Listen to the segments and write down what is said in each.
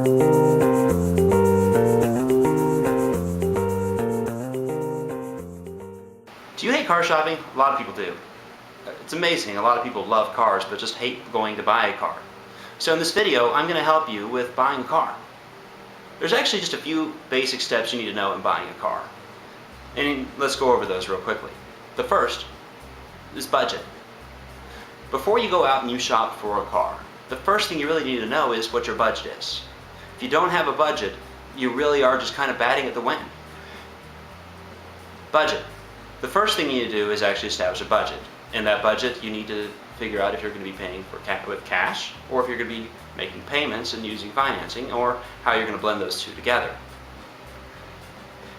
Do you hate car shopping? A lot of people do. It's amazing. A lot of people love cars but just hate going to buy a car. So in this video, I'm going to help you with buying a car. There's actually just a few basic steps you need to know in buying a car. And let's go over those real quickly. The first is budget. Before you go out and you shop for a car, the first thing you really need to know is what your budget is. If you don't have a budget, you really are just kind of batting at the wind. Budget. The first thing you need to do is actually establish a budget. In that budget, you need to figure out if you're going to be paying with cash, or if you're going to be making payments and using financing, or how you're going to blend those two together.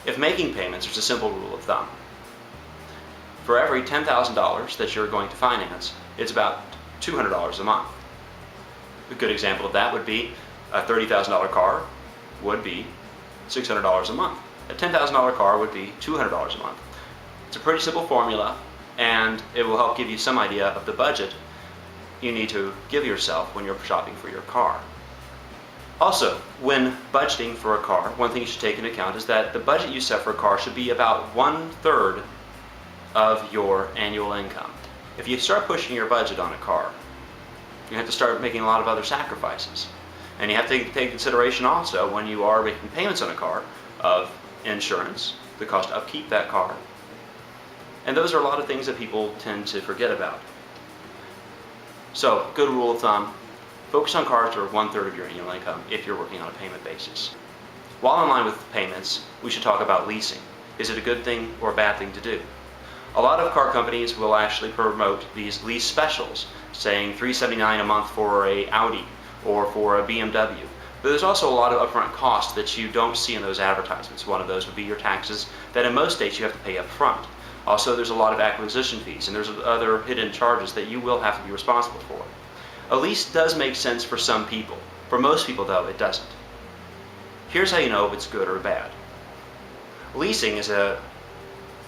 If making payments, there's a simple rule of thumb. For every $10,000 that you're going to finance, it's about $200 a month. A good example of that would be a $30,000 car would be $600 a month. A $10,000 car would be $200 a month. It's a pretty simple formula, and it will help give you some idea of the budget you need to give yourself when you're shopping for your car. Also, when budgeting for a car, one thing you should take into account is that the budget you set for a car should be about 1/3 of your annual income. If you start pushing your budget on a car, you have to start making a lot of other sacrifices. And you have to take consideration also, when you are making payments on a car, of insurance, the cost to upkeep that car. And those are a lot of things that people tend to forget about. So, good rule of thumb, focus on cars that are 1/3 of your annual income if you're working on a payment basis. While in line with payments, we should talk about leasing. Is it a good thing or a bad thing to do? A lot of car companies will actually promote these lease specials, saying $379 a month for a Audi or for a BMW. But there's also a lot of upfront costs that you don't see in those advertisements. One of those would be your taxes that in most states you have to pay up front. Also, there's a lot of acquisition fees, and there's other hidden charges that you will have to be responsible for. A lease does make sense for some people. For most people, though, it doesn't. Here's how you know if it's good or bad. Leasing is a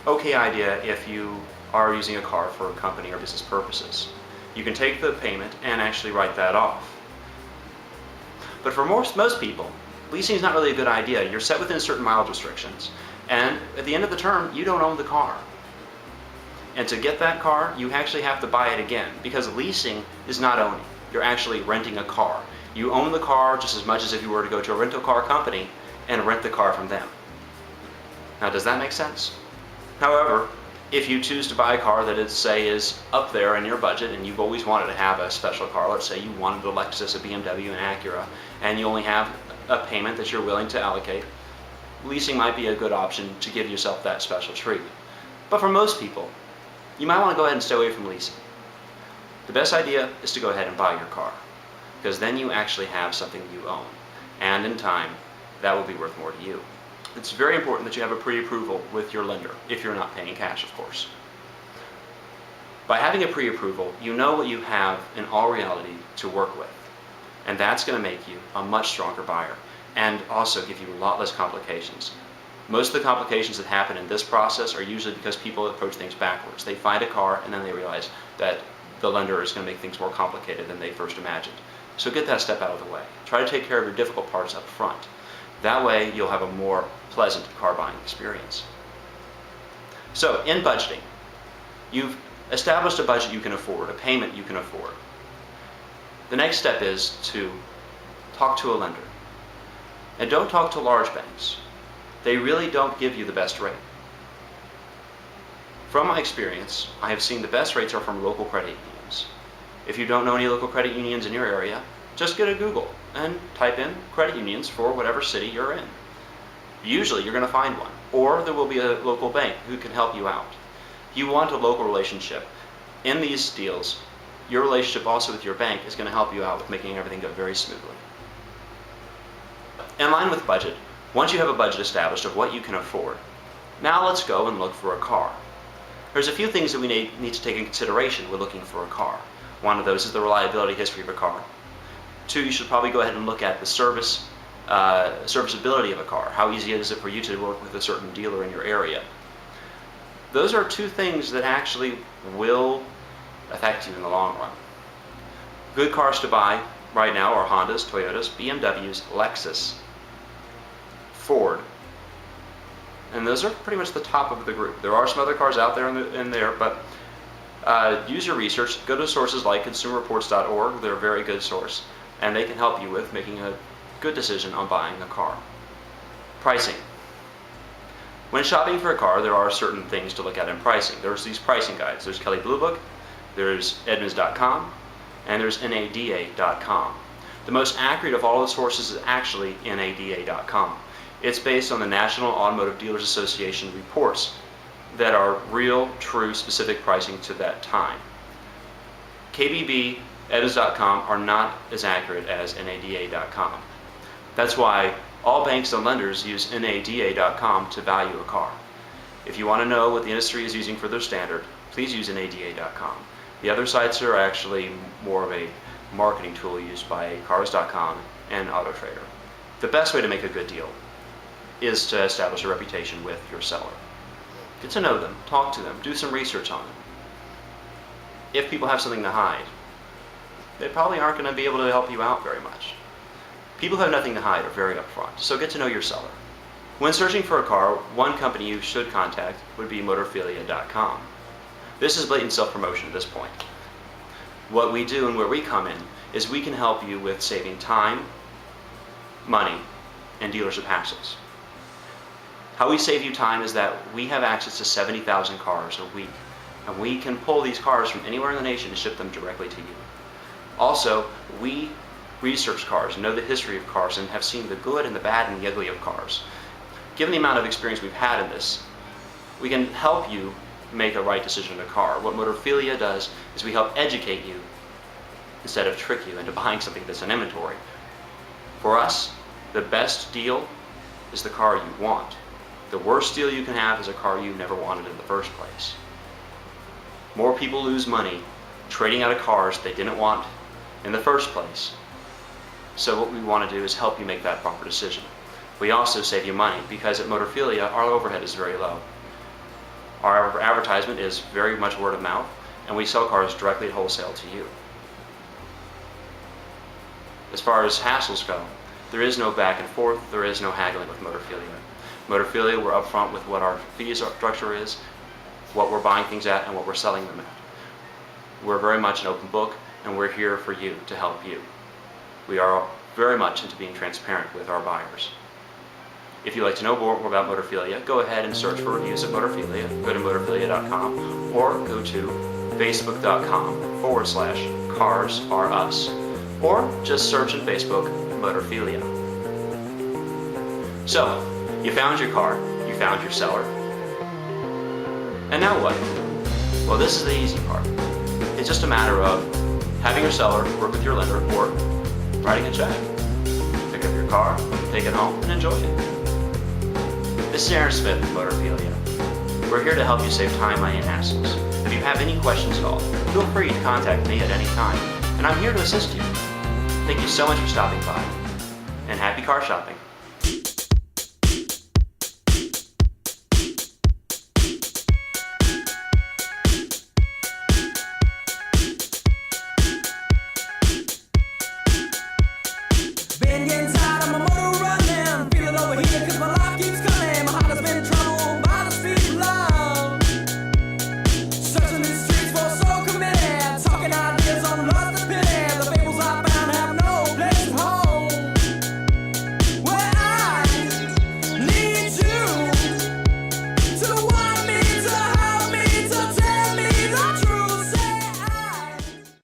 okay idea if you are using a car for company or business purposes. You can take the payment and actually write that off. But for most people, leasing is not really a good idea. You're set within certain mileage restrictions, and at the end of the term, you don't own the car. And to get that car, you actually have to buy it again, because leasing is not owning. You're actually renting a car. You own the car just as much as if you were to go to a rental car company and rent the car from them. Now, does that make sense? However, if you choose to buy a car that is up there in your budget, and you've always wanted to have a special car, let's say you wanted a Lexus, a BMW, an Acura, and you only have a payment that you're willing to allocate, leasing might be a good option to give yourself that special treat. But for most people, you might want to go ahead and stay away from leasing. The best idea is to go ahead and buy your car, because then you actually have something you own, and in time, that will be worth more to you. It's very important that you have a pre-approval with your lender, if you're not paying cash, of course. By having a pre-approval, you know what you have in all reality to work with, and that's going to make you a much stronger buyer, and also give you a lot less complications. Most of the complications that happen in this process are usually because people approach things backwards. They find a car and then they realize that the lender is going to make things more complicated than they first imagined. So get that step out of the way. Try to take care of your difficult parts up front. That way you'll have a more pleasant car buying experience. So in budgeting, you've established a budget you can afford, a payment you can afford. The next step is to talk to a lender. And don't talk to large banks. They really don't give you the best rate. From my experience, I have seen the best rates are from local credit unions. If you don't know any local credit unions in your area, just go to Google and type in credit unions for whatever city you're in. Usually you're going to find one, or there will be a local bank who can help you out. You want a local relationship. In these deals, your relationship also with your bank is going to help you out with making everything go very smoothly. In line with budget, once you have a budget established of what you can afford, now let's go and look for a car. There's a few things that we need to take in consideration when looking for a car. One of those is the reliability history of a car. Two, you should probably go ahead and look at the serviceability of a car. How easy is it for you to work with a certain dealer in your area? Those are two things that actually will affect you in the long run. Good cars to buy right now are Hondas, Toyotas, BMWs, Lexus, Ford, and those are pretty much the top of the group. There are some other cars out there in there, but use your research. Go to sources like consumerreports.org. They're a very good source, and they can help you with making a good decision on buying a car. Pricing. When shopping for a car, there are certain things to look at in pricing. There's these pricing guides. There's Kelley Blue Book, there's Edmunds.com, and there's NADA.com. The most accurate of all the sources is actually NADA.com. It's based on the National Automotive Dealers Association reports that are real, true, specific pricing to that time. KBB, Edmunds.com are not as accurate as NADA.com. That's why all banks and lenders use NADA.com to value a car. If you want to know what the industry is using for their standard, please use NADA.com. The other sites are actually more of a marketing tool used by Cars.com and AutoTrader. The best way to make a good deal is to establish a reputation with your seller. Get to know them, talk to them, do some research on them. If people have something to hide, they probably aren't going to be able to help you out very much. People who have nothing to hide are very upfront, so get to know your seller. When searching for a car, one company you should contact would be Motorphilia.com. This is blatant self-promotion at this point. What we do and where we come in is we can help you with saving time, money, and dealership hassles. How we save you time is that we have access to 70,000 cars a week, and we can pull these cars from anywhere in the nation and ship them directly to you. Also, we research cars and know the history of cars and have seen the good and the bad and the ugly of cars. Given the amount of experience we've had in this, we can help you make a right decision in a car. What Motorphilia does is we help educate you instead of trick you into buying something that's in inventory. For us, the best deal is the car you want. The worst deal you can have is a car you never wanted in the first place. More people lose money trading out of cars they didn't want in the first place. So what we want to do is help you make that proper decision. We also save you money because at Motorphilia our overhead is very low. Our advertisement is very much word of mouth, and we sell cars directly at wholesale to you. As far as hassles go, there is no back and forth, there is no haggling with Motorphilia. Motorphilia, we're upfront with what our fee structure is, what we're buying things at, and what we're selling them at. We're very much an open book, and we're here for you to help you. We are very much into being transparent with our buyers. If you'd like to know more about Motorphilia, go ahead and search for reviews of Motorphilia. Go to motorphilia.com or go to facebook.com/CarsAreUs, or just search in Facebook Motorphilia. So, you found your car, you found your seller, and now what? Well, this is the easy part. It's just a matter of having your seller work with your lender or writing a check. Pick up your car, take it home, and enjoy it. This is Aaron Smith with Motorphilia. We're here to help you save time, money, and hassles. If you have any questions at all, feel free to contact me at any time, and I'm here to assist you. Thank you so much for stopping by, and happy car shopping.